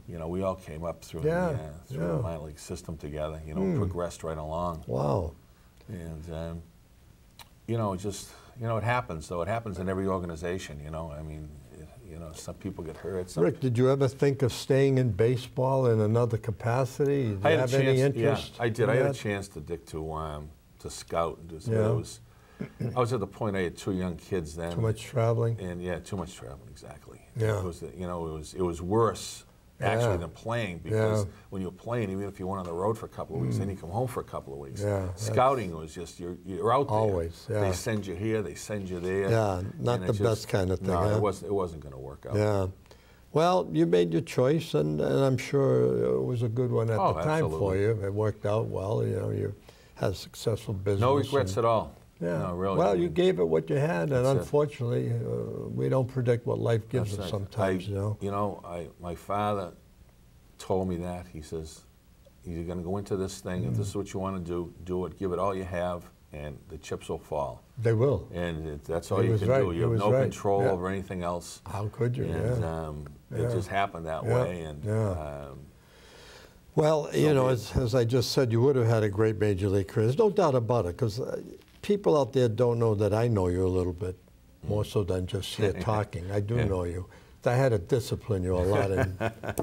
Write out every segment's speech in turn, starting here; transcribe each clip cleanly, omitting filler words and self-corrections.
You know, we all came up through through the minor league system together. You know, progressed right along. Wow. And you know, it happens. Though it happens in every organization. You know, I mean, you know, some people get hurt. Rick, did you ever think of staying in baseball in another capacity? Did you have any interest? Yeah, I did. I had a chance to scout and do some. I was at the point I had 2 young kids then. Too much traveling. And too much traveling. Exactly. Yeah. It was, you know, it was worse actually than playing, because when you're playing, even if you went on the road for a couple of weeks, then you come home for a couple of weeks. Yeah, scouting was just you're out there. Always. Yeah. They send you here, they send you there. Yeah, not the best kind of thing. No, huh? it wasn't going to work out. Yeah. Well, you made your choice, and I'm sure it was a good one at the time for you. It worked out well. You know, you had a successful business. No regrets at all. Yeah. No, really. Well, you gave it what you had, and unfortunately, we don't predict what life gives us sometimes. You know. My father told me that. He says, "You're going to go into this thing. If this is what you want to do, do it. Give it all you have, and the chips will fall." They will. And that's all you can do. You have no control over anything else. How could you? And it just happened that way. And well, you know, as I just said, you would have had a great major league career. There's no doubt about it, because people out there don't know that I know you a little bit more so than just here talking. I do know you. I had to discipline you a lot.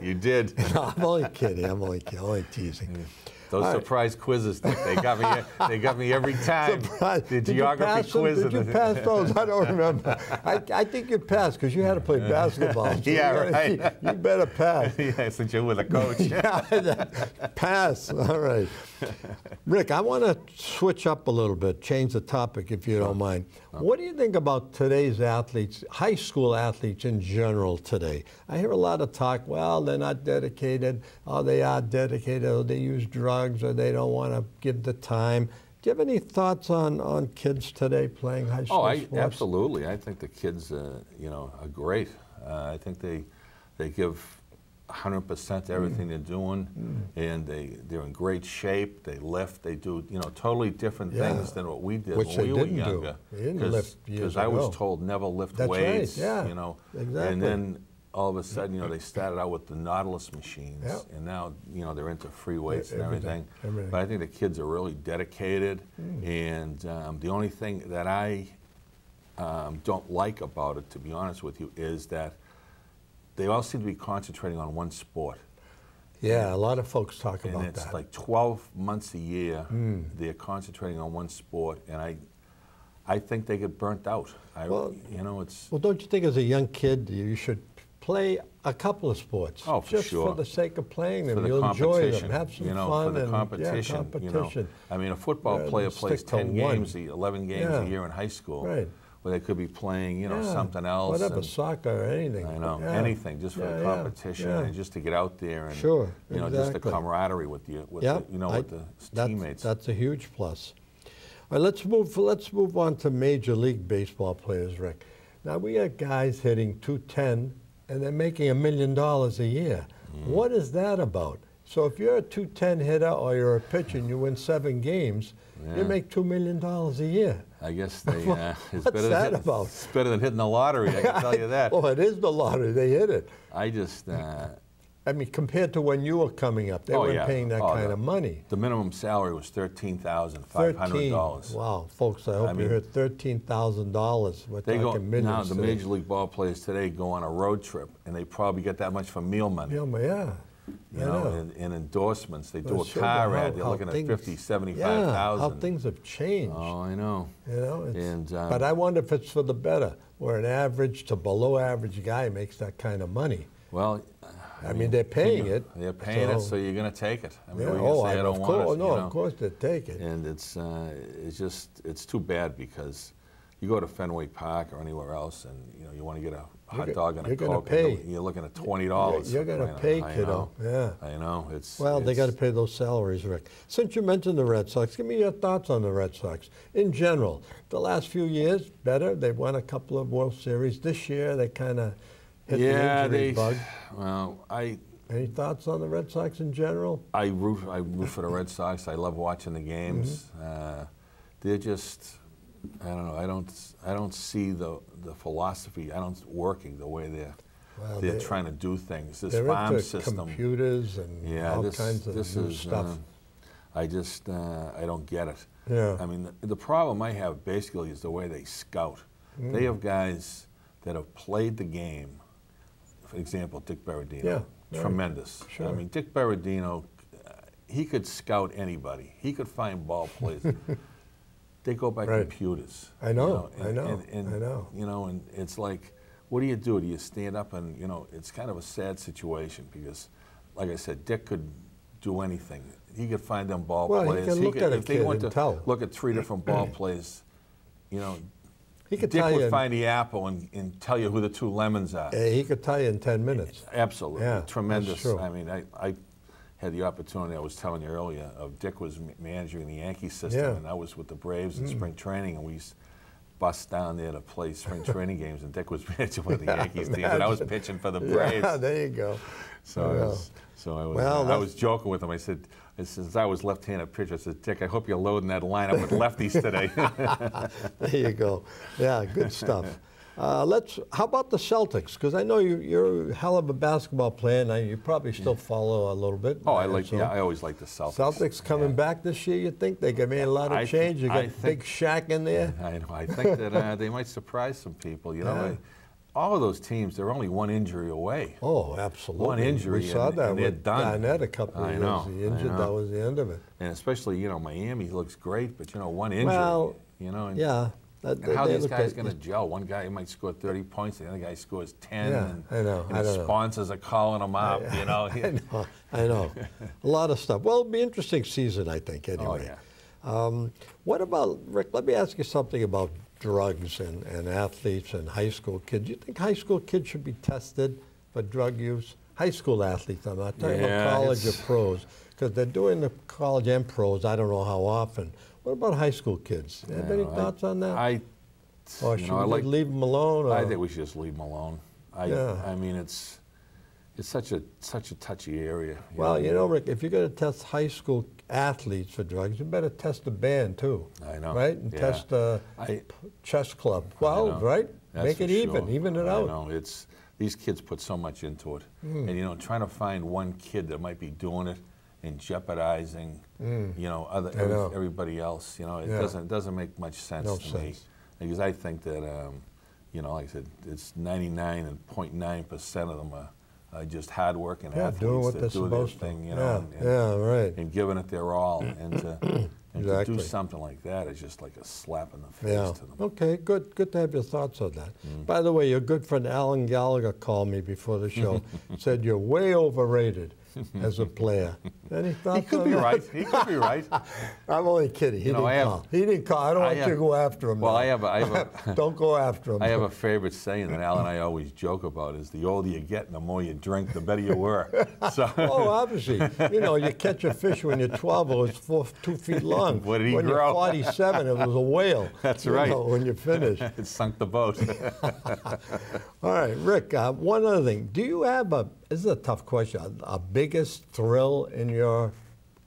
You did. No, I'm only kidding. I'm only teasing. Those surprise quizzes, Dick, they got me. They got me every time. The geography quiz. Did you pass those? I don't remember. I think you passed because you had to play basketball. So right. You better pass. Yeah, since you were the coach. Pass. All right. Rick, I want to switch up a little bit, change the topic if you don't mind. What do you think about today's athletes, high school athletes in general today? I hear a lot of talk, well, they're not dedicated, or they are dedicated, or they use drugs, or they don't want to give the time. Do you have any thoughts on kids today playing high school sports? Absolutely. I think the kids, you know, are great. I think they give 100% to everything they're doing, and they're in great shape. They lift. They do, you know, totally different things than what we did when we were younger. They didn't lift years ago. Because I was told never lift weights. You know, and then all of a sudden, you know, they started out with the Nautilus machines, and now, you know, they're into free weights and everything. But I think the kids are really dedicated, and the only thing that I don't like about it, to be honest with you, is that they all seem to be concentrating on one sport. Yeah, a lot of folks talk about that. And it's like 12 months a year, they're concentrating on one sport, and I think they get burnt out. You know, it's... Well, don't you think as a young kid you should play a couple of sports? Oh, for just sure. for the sake of playing them. For the You'll enjoy them, competition, have some you know, fun. For the competition, competition. You know. I mean, a football player plays 10 games, 11 games a year in high school. Right. Where they could be playing, you know, something else. Whatever, soccer or anything. I know, anything, just for the competition and just to get out there and, you know, just the camaraderie with you, with the teammates. That's a huge plus. All right, let's move on to Major League Baseball players, Rick. Now we got guys hitting 210, and they're making $1 million a year. What is that about? So if you're a 210 hitter or you're a pitcher and you win 7 games, you make $2 million a year. I guess they. What's that about? It's better than hitting the lottery. I can tell you that. Well, it is the lottery. They hit it. I just. I mean, compared to when you were coming up, they weren't paying that kind of money. The minimum salary was $13,500. Wow, folks! I hope you heard $13,000. We're talking millions. Now the Major League ball players today go on a road trip, and they probably get that much for meal money. Meal money, yeah. You know, and endorsements. They do a car ad. They're looking at $50,000, $75,000. Yeah, how things have changed. Oh, I know. You know, but I wonder if it's for the better, where an average to below average guy makes that kind of money. Well, I mean, they're paying it. They're paying it, so you're going to take it. I mean, I don't want it. No, of course they take it. And it's too bad, because you go to Fenway Park or anywhere else, and you know you want to get a hot dog and a Coke, and you're looking at $20. You're going to pay, kiddo. Yeah. I know. Well, they got to pay those salaries, Rick. Since you mentioned the Red Sox, give me your thoughts on the Red Sox in general. The last few years, better. They've won a couple of World Series. This year, they kind of hit the injury bug. Well, Any thoughts on the Red Sox in general? I root for the Red Sox. I love watching the games. They're just. I don't know. I don't see the philosophy. Working the way Well, they're trying to do things. This they're farm into system, computers and all kinds of new stuff. I don't get it. Yeah. I mean, the problem I have basically is the way they scout. They have guys that have played the game. For example, Dick Najarian, tremendous. Sure. I mean, Dick Najarian, he could scout anybody. He could find ball plays. They go by computers. I know. I know. You know, and it's like, what do? Do you stand up and, you know, it's kind of a sad situation because, like I said, Dick could do anything. He could find them ball plays. He can look at a kid and tell. Look at 3 different ball plays, you know, Dick would find the apple and tell you who the 2 lemons are. He could tell you in 10 minutes. Absolutely. Yeah, tremendous. That's true. I mean, I had the opportunity, I was telling you earlier, of Dick was managing the Yankee system, and I was with the Braves in spring training, and we used to bust down there to play spring training games, and Dick was managing one of the Yankees teams, and I was pitching for the Braves. Yeah, there you go. So I was joking with him. I said, since I was left-handed pitcher, I said, Dick, I hope you're loading that lineup with lefties today. There you go. Yeah, good stuff. How about the Celtics? Because I know you're a hell of a basketball player, and you probably still follow a little bit. Oh, I always like the Celtics. Celtics coming back this year, you think? They made a lot of change. You got Big Shaq in there. I know. I think that they might surprise some people. You know, all of those teams, they're only 1 injury away. Oh, absolutely. 1 injury, we saw that and they're done. Garnett a couple of years. He injured. That was the end of it. And especially, you know, Miami looks great, but, you know, 1 injury. Well, you know, and yeah. How are these guys going to gel? One guy might score 30 points, the other guy scores 10. Yeah, and, I know. And the sponsors are calling them up, you know. I know. A lot of stuff. Well, it'll be an interesting season, I think, anyway. Oh, yeah. What about, Rick, let me ask you something about drugs and athletes and high school kids. Do you think high school kids should be tested for drug use? High school athletes, I'm not talking about college or pros, because they're doing the college and pros, I don't know how often. What about high school kids? Have any thoughts on that? Or should we leave them alone? Or? I think we should just leave them alone. I mean, it's such a touchy area. Well, you know, Rick, if you're going to test high school athletes for drugs, you better test the band too. I know. Right? And test the chess club. Well, right? That's make it even it out. I know. These kids put so much into it. And, you know, trying to find one kid that might be doing it and jeopardizing, you know, everybody else, you know, it doesn't make much sense to me. Because I think that, you know, like I said, it's 99.9% of them are just hardworking athletes doing what that do their thing, you know, and giving it their all. And to do something like that is just like a slap in the face to them. Okay, good to have your thoughts on that. By the way, your good friend Alan Gallagher called me before the show, said you're way overrated as a player. Any thoughts? He could be right. He could be right. I'm only kidding. He didn't call. He didn't call. I don't want you to go after him. Well, now. I have a don't go after him. I have a favorite saying that Al and I always joke about: is the older you get and the more you drink, the better you were. So. Oh, obviously. You know, you catch a fish when you're 12, it was 2 feet long. What did he when grow? You're 47, it was a whale. That's right. Know, when you finish. It sunk the boat. All right, Rick, one other thing. Do you have this is a tough question, a biggest thrill in your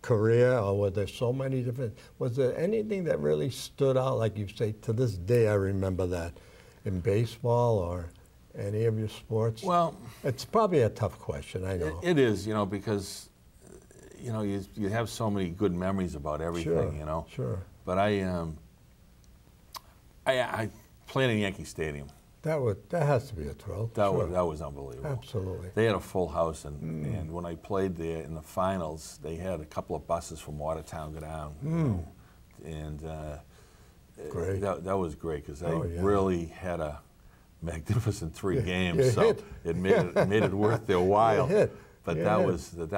career, or were there so many different, was there anything that really stood out, like you say, to this day I remember that, in baseball or any of your sports? Well, it's probably a tough question, I know. It is, you know, because, you know, you have so many good memories about everything, you know. Sure. But I played in Yankee Stadium. That has to be a thrill. That was unbelievable. Absolutely. They had a full house, and when I played there in the finals, they had a couple of buses from Watertown go down, you know, and great. That was great because they really had a magnificent 3 games, so it made it worth their while. But that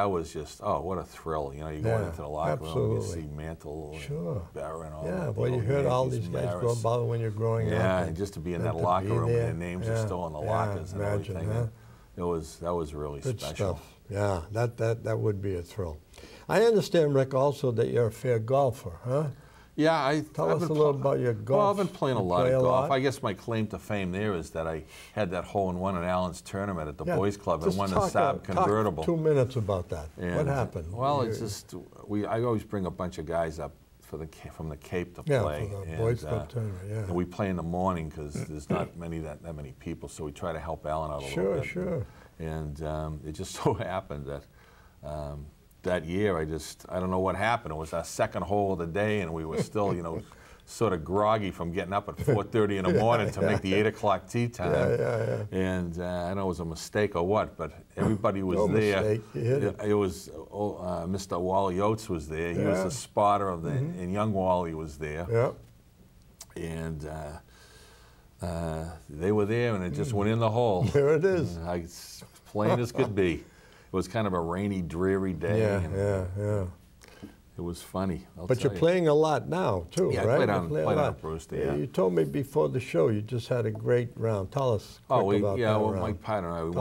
was just, oh, what a thrill. You know, you go into the locker room, you see Mantle and Barron. Well, you heard all these guys go about when you're growing up. Yeah, and just to be in that locker room and their names are still on the lockers and everything. Huh? That was really Good special. Stuff. Yeah, that would be a thrill. I understand, Rick, also that you're a fair golfer, huh? Yeah, Tell us a little about your golf. Well, I've been playing a lot of golf. I guess my claim to fame there is that I had that hole-in-one at Allen's tournament at the Boys Club and won the Saab convertible. Talk 2 minutes about that. What happened? Well, it's just I always bring a bunch of guys up from the Cape to play. For the Boy Scout tournament, and we play in the morning because there's not that many people, so we try to help Alan out a little bit. Sure. And it just so happened that that year, I don't know what happened. It was our second hole of the day, and we were still, sort of groggy from getting up at 4:30 in the morning to make the 8 o'clock tee time. And I don't know it was a mistake or what, but everybody was there. It was Mr. Wally Oates was there. He was the spotter of the, and young Wally was there. And they were there, and it just went in the hole. There it is. As plain as could be. It was kind of a rainy, dreary day. It was funny. But you're playing a lot now, too, right? Yeah, I played on Brewster, yeah. You told me before the show you just had a great round. Tell us about that round. Mike Pine and I, we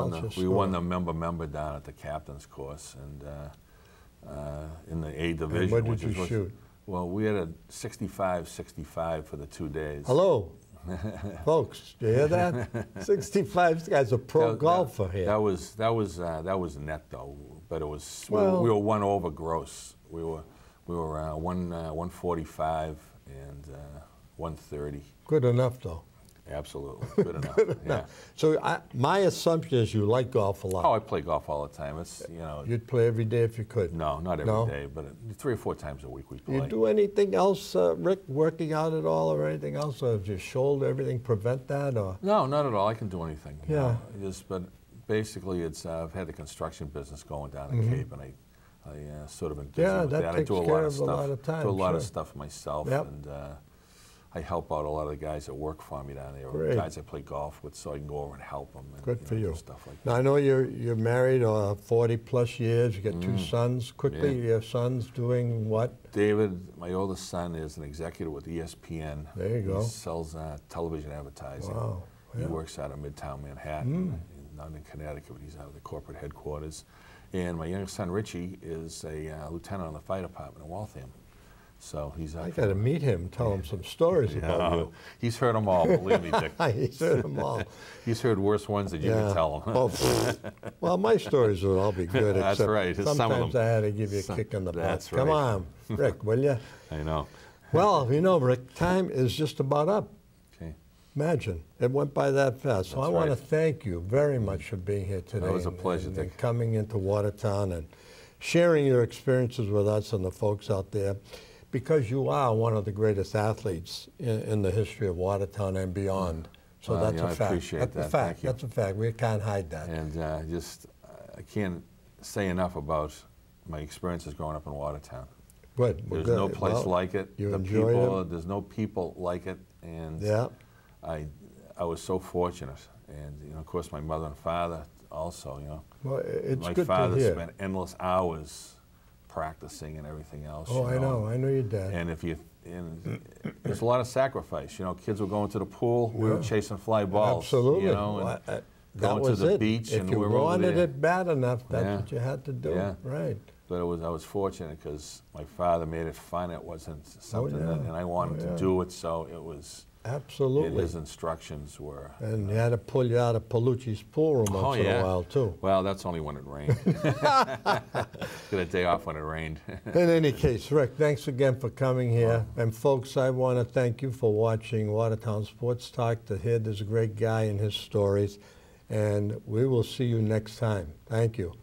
won the member down at the captain's course, and in the A division. And what did you shoot? Well, we had a 65-65 for the 2 days. Hello. Folks, do you hear that? 65. This guy's a pro golfer here. That was net though, but it was we were one over gross. We were 145 and 130. Good enough though. Absolutely, good enough. Yeah. So my assumption is you like golf a lot. Oh, I play golf all the time. It's You'd play every day if you could. No, not every day, but 3 or 4 times a week we play. You do anything else, Rick? Working out at all, or anything else? Or does your shoulder, everything prevent that? Or no, not at all. I can do anything. But basically, I've had the construction business going down the Cape, and I sort of been busy with that. I do a lot of stuff. Do a lot of stuff myself, and I help out a lot of the guys that work for me down there, or guys I play golf with, so I can go over and help them. And, Good for you. Stuff like now, that. I know you're married 40 plus years. You got 2 sons. Quickly, your sons doing what? David, my oldest son, is an executive with ESPN. There you go. He sells television advertising. Wow. He works out of Midtown Manhattan, not in Connecticut, but he's out of the corporate headquarters. And my youngest son, Richie, is a lieutenant on the fire department in Waltham. So he's. I got to meet him, tell him some stories about you. He's heard them all, believe me, Dick. He's heard them all. He's heard worse ones than you can tell him. Well, my stories will all be good. That's right. Sometimes I had to give you a kick in the butt. That's right. Come on, Rick, will you? I know. Well, Rick, time is just about up. Okay. Imagine, it went by that fast. So I want to thank you very much for being here today. It was a pleasure, Dick. And coming into Watertown and sharing your experiences with us and the folks out there. Because you are one of the greatest athletes in the history of Watertown and beyond. So that's a fact. I appreciate that. Thank you. That's a fact. We can't hide that. And I can't say enough about my experiences growing up in Watertown. Good. There's no place like it. You enjoyed it? There's no people like it. And I was so fortunate. And, of course, my mother and father also, Well, it's my good father to hear. spent endless hours practicing and everything else. Oh, I know your dad. And there's a lot of sacrifice. Kids were going to the pool, we were chasing fly balls. Absolutely. Going to the beach, if and you we were wanted over there. it bad enough, that's what you had to do. Yeah. Right. But I was fortunate because my father made it fun. It wasn't something and I wanted to do it, so it was. Absolutely. His instructions were. And he had to pull you out of Palucci's pool room once in a while, too. Well, that's only when it rained. Get a day off when it rained. In any case, Rick, thanks again for coming here. And folks, I want to thank you for watching Watertown Sports Talk to hear this great guy and his stories. And we will see you next time. Thank you.